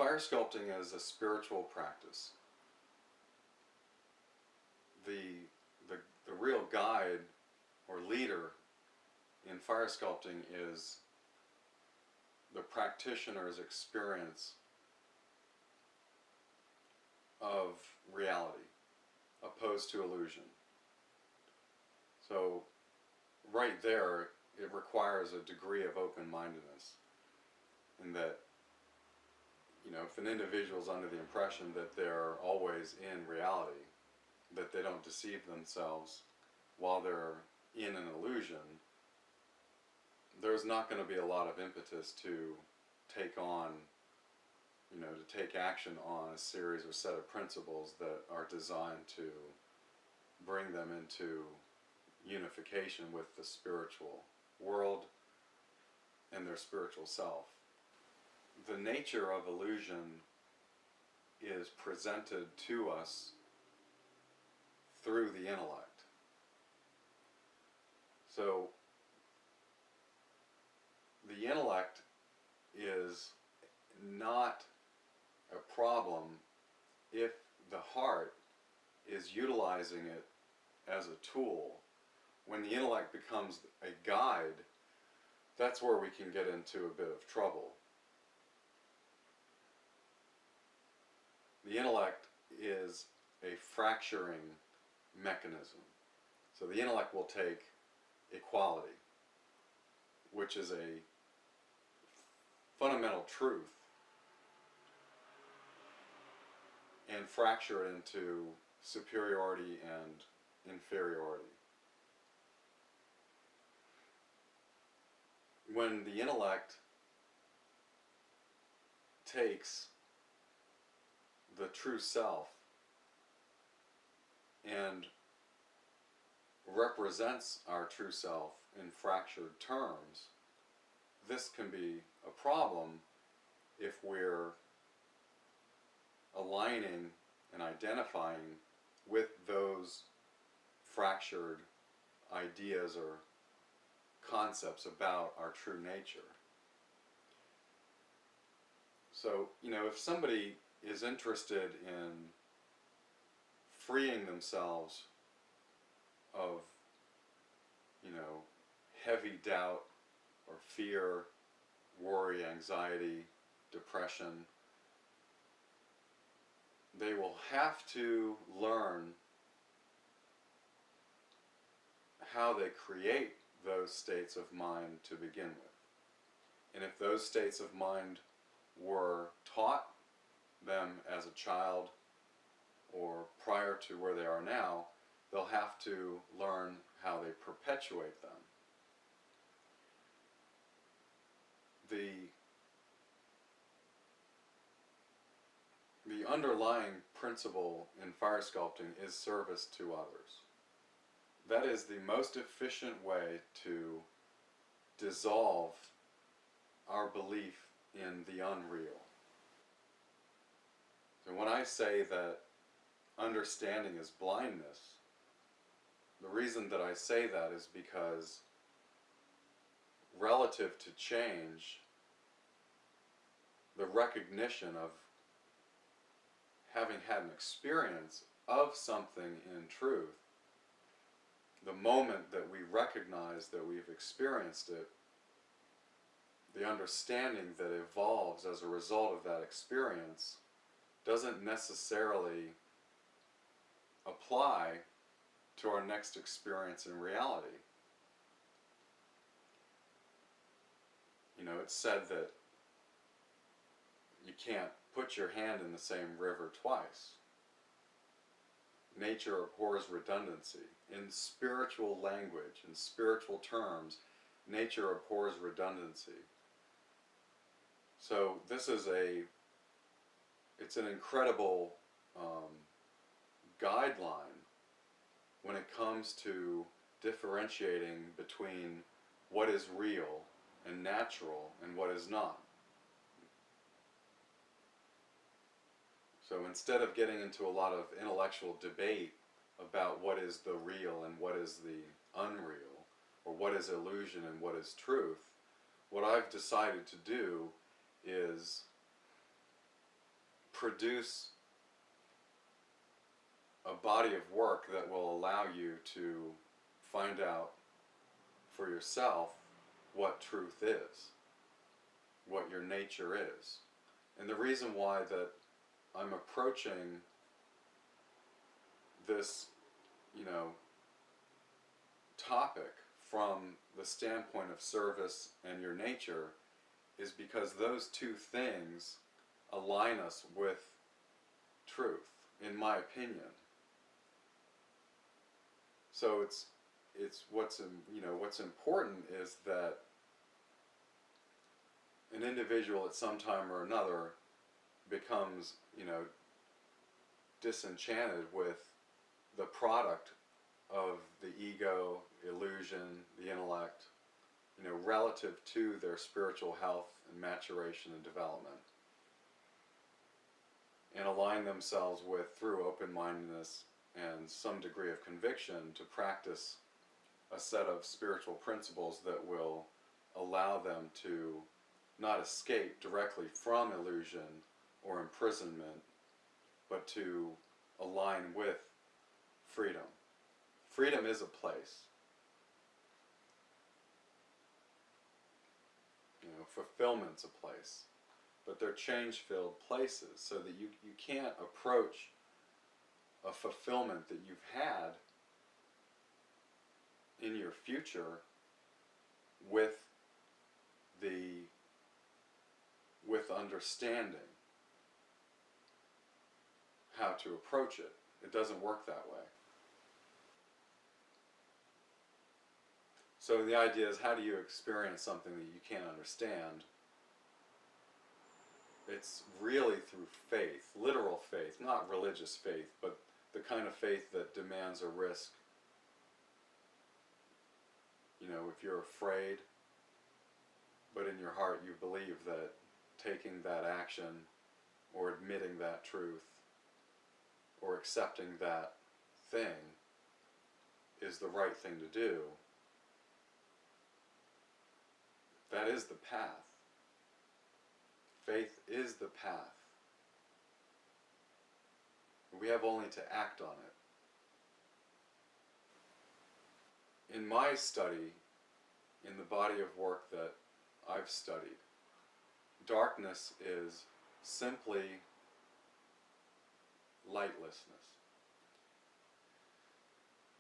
Fire sculpting is a spiritual practice. The real guide or leader in fire sculpting is the practitioner's experience of reality opposed to illusion. So right there it requires a degree of open-mindedness, in that, you know, if an individual is under the impression that they're always in reality, that they don't deceive themselves while they're in an illusion, there's not going to be a lot of impetus to take on, you know, to take action on a series or set of principles that are designed to bring them into unification with the spiritual world and their spiritual self. The nature of illusion is presented to us through the intellect. So the intellect is not a problem if the heart is utilizing it as a tool. When the intellect becomes a guide, that's where we can get into a bit of trouble. The intellect is a fracturing mechanism. So the intellect will take equality, which is a fundamental truth, and fracture it into superiority and inferiority. When the intellect takes the true self and represents our true self in fractured terms, this can be a problem if we're aligning and identifying with those fractured ideas or concepts about our true nature. So, you know, if somebody is interested in freeing themselves of, you know, heavy doubt or fear, worry, anxiety, depression, they will have to learn how they create those states of mind to begin with. And if those states of mind were taught them as a child or prior to where they are now, they'll have to learn how they perpetuate them. The underlying principle in fire sculpting is service to others. That is the most efficient way to dissolve our belief in the unreal. So when I say that understanding is blindness, the reason that I say that is because relative to change, the recognition of having had an experience of something in truth, the moment that we recognize that we've experienced it, the understanding that evolves as a result of that experience doesn't necessarily apply to our next experience in reality. You know, it's said that you can't put your hand in the same river twice. Nature abhors redundancy. In spiritual language, in spiritual terms, nature abhors redundancy. So this is it's an incredible guideline when it comes to differentiating between what is real and natural and what is not. So instead of getting into a lot of intellectual debate about what is the real and what is the unreal, or what is illusion and what is truth, what I've decided to do is produce a body of work that will allow you to find out for yourself what truth is, what your nature is. And the reason why that I'm approaching this, topic from the standpoint of service and your nature is because those two things align us with truth, in my opinion. So it's what's important is that an individual at some time or another becomes, disenchanted with the product of the ego, illusion, the intellect, relative to their spiritual health and maturation and development, and align themselves with, through open-mindedness and some degree of conviction, to practice a set of spiritual principles that will allow them to not escape directly from illusion or imprisonment, but to align with freedom. Freedom is a place. Fulfillment's a place. But they're change-filled places, so that you can't approach a fulfillment that you've had in your future with understanding how to approach it. It doesn't work that way. So the idea is, how do you experience something that you can't understand? It's really through faith, literal faith, not religious faith, but the kind of faith that demands a risk. If you're afraid, but in your heart you believe that taking that action, or admitting that truth, or accepting that thing is the right thing to do, that is the path. Faith is the path. We have only to act on it. In my study, in the body of work that I've studied, darkness is simply lightlessness.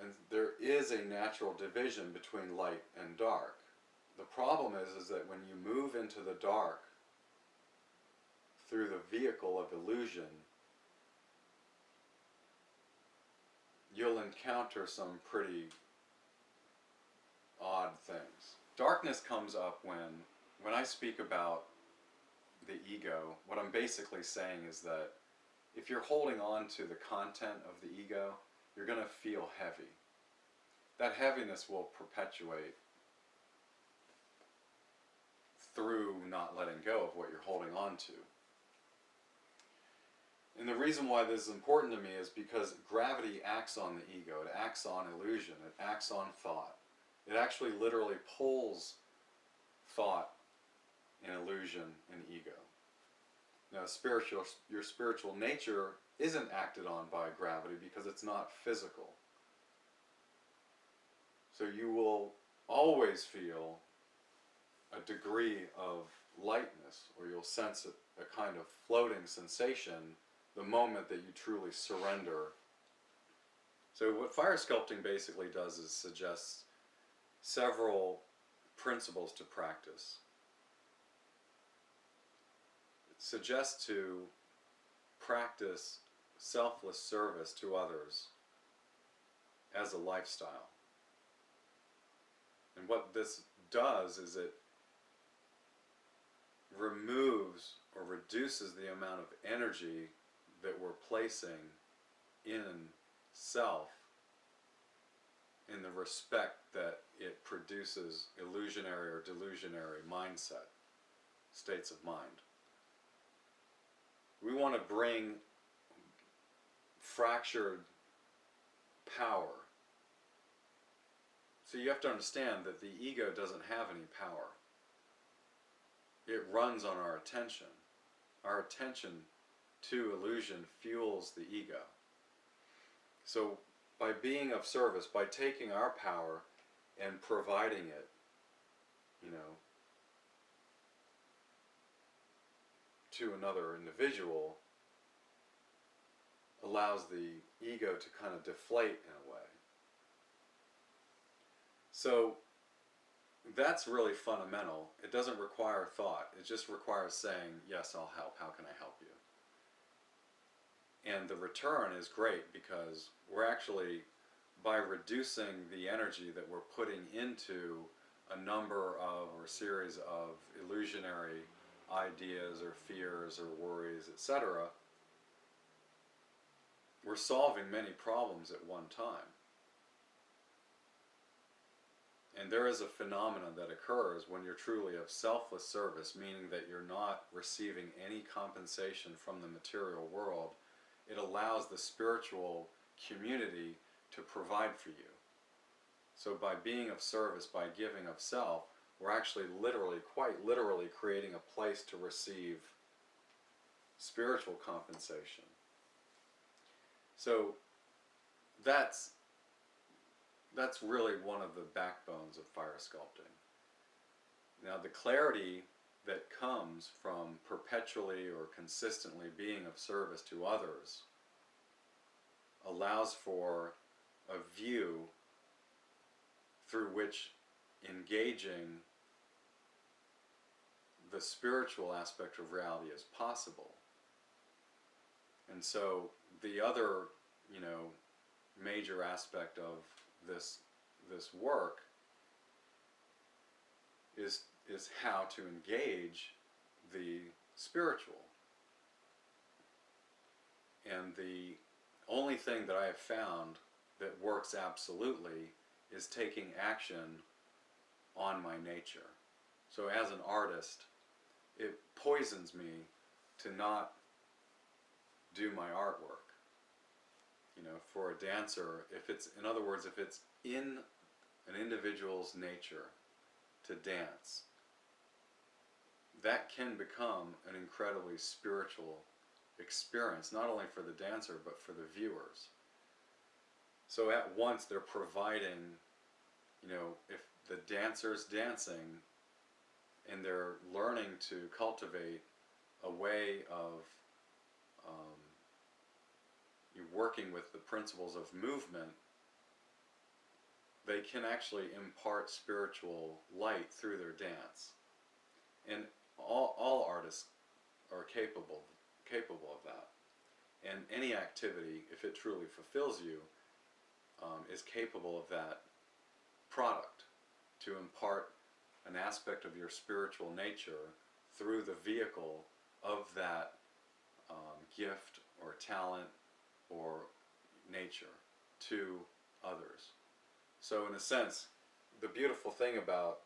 And there is a natural division between light and dark. The problem is that when you move into the dark through the vehicle of illusion, you'll encounter some pretty odd things. Darkness comes up when I speak about the ego. What I'm basically saying is that if you're holding on to the content of the ego, you're going to feel heavy. That heaviness will perpetuate through not letting go of what you're holding on to. And the reason why this is important to me is because gravity acts on the ego, it acts on illusion, it acts on thought. It actually literally pulls thought and illusion and ego. Now, your spiritual nature isn't acted on by gravity because it's not physical. So you will always feel a degree of lightness, or you'll sense a kind of floating sensation the moment that you truly surrender. So what fire sculpting basically does is suggests several principles to practice. It suggests to practice selfless service to others as a lifestyle. And what this does is it removes or reduces the amount of energy that we're placing in self, in the respect that it produces illusionary or delusionary mindset, states of mind. We want to bring fractured power. So you have to understand that the ego doesn't have any power. It runs on our attention. Our attention to illusion fuels the ego. So by being of service, by taking our power and providing it, you know, to another individual, allows the ego to kind of deflate in a way. So that's really fundamental. It doesn't require thought. It just requires saying, yes, I'll help. How can I help you? And the return is great because we're actually, by reducing the energy that we're putting into a number of or series of illusionary ideas or fears or worries, etc., we're solving many problems at one time. And there is a phenomenon that occurs when you're truly of selfless service, meaning that you're not receiving any compensation from the material world. It allows the spiritual community to provide for you. So by being of service, by giving of self, we're actually literally, quite literally, creating a place to receive spiritual compensation. So that's really one of the backbones of fire sculpting. Now the clarity that comes from perpetually or consistently being of service to others allows for a view through which engaging the spiritual aspect of reality is possible. And so the other, you know, major aspect of this work is how to engage the spiritual. And the only thing that I have found that works absolutely is taking action on my nature. So as an artist, it poisons me to not do my artwork. You know, for a dancer, if it's, in other words, if it's in an individual's nature to dance, that can become an incredibly spiritual experience, not only for the dancer, but for the viewers. So at once they're providing, you know, if the dancer's dancing and they're learning to cultivate a way of working with the principles of movement, they can actually impart spiritual light through their dance. And all artists are capable of that. And any activity, if it truly fulfills you, is capable of that product, to impart an aspect of your spiritual nature through the vehicle of that gift or talent or nature to others. So in a sense, the beautiful thing about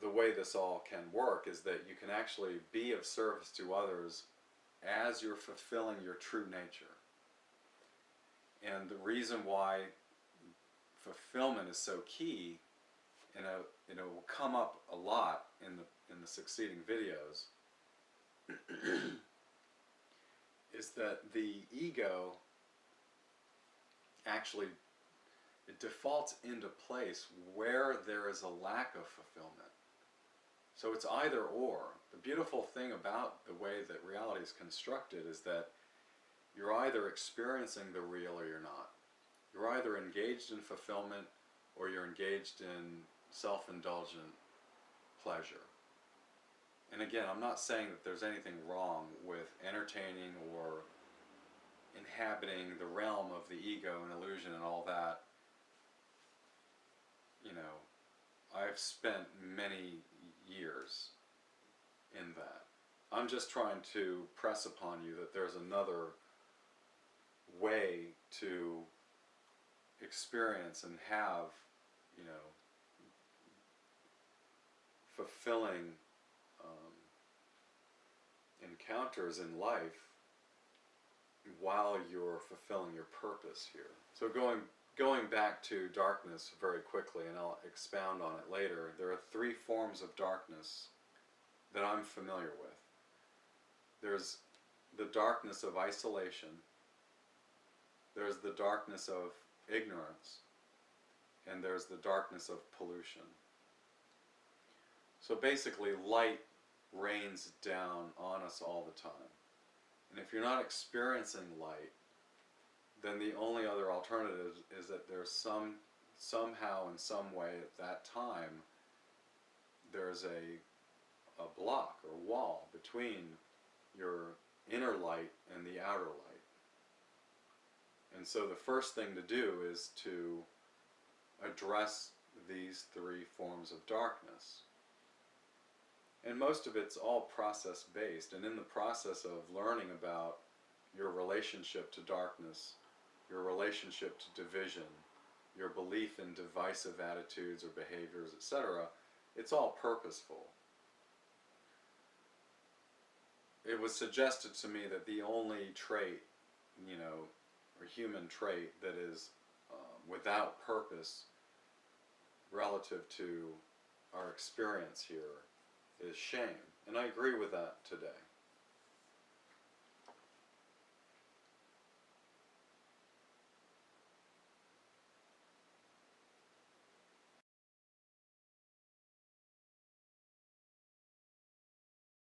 the way this all can work is that you can actually be of service to others as you're fulfilling your true nature. And the reason why fulfillment is so key, and it will come up a lot in the succeeding videos, is that the ego actually, it defaults into place where there is a lack of fulfillment. So it's either or. The beautiful thing about the way that reality is constructed is that you're either experiencing the real or you're not. You're either engaged in fulfillment or you're engaged in self-indulgent pleasure. And again, I'm not saying that there's anything wrong with entertaining or inhabiting the realm of the ego and illusion and all that. You know, I've spent many years in that. I'm just trying to press upon you that there's another way to experience and have, you know, fulfilling encounters in life while you're fulfilling your purpose here. So going back to darkness very quickly, and I'll expound on it later, there are 3 forms of darkness that I'm familiar with. There's the darkness of isolation, there's the darkness of ignorance, and there's the darkness of pollution. So basically, light rains down on us all the time. And if you're not experiencing light, then the only other alternative is that there's somehow in some way at that time there's a block or wall between your inner light and the outer light. And so the first thing to do is to address these three forms of darkness. And most of it's all process based, and in the process of learning about your relationship to darkness, your relationship to division, your belief in divisive attitudes or behaviors, etc., it's all purposeful. It was suggested to me that the only trait, or human trait that is without purpose relative to our experience here is shame. And I agree with that today.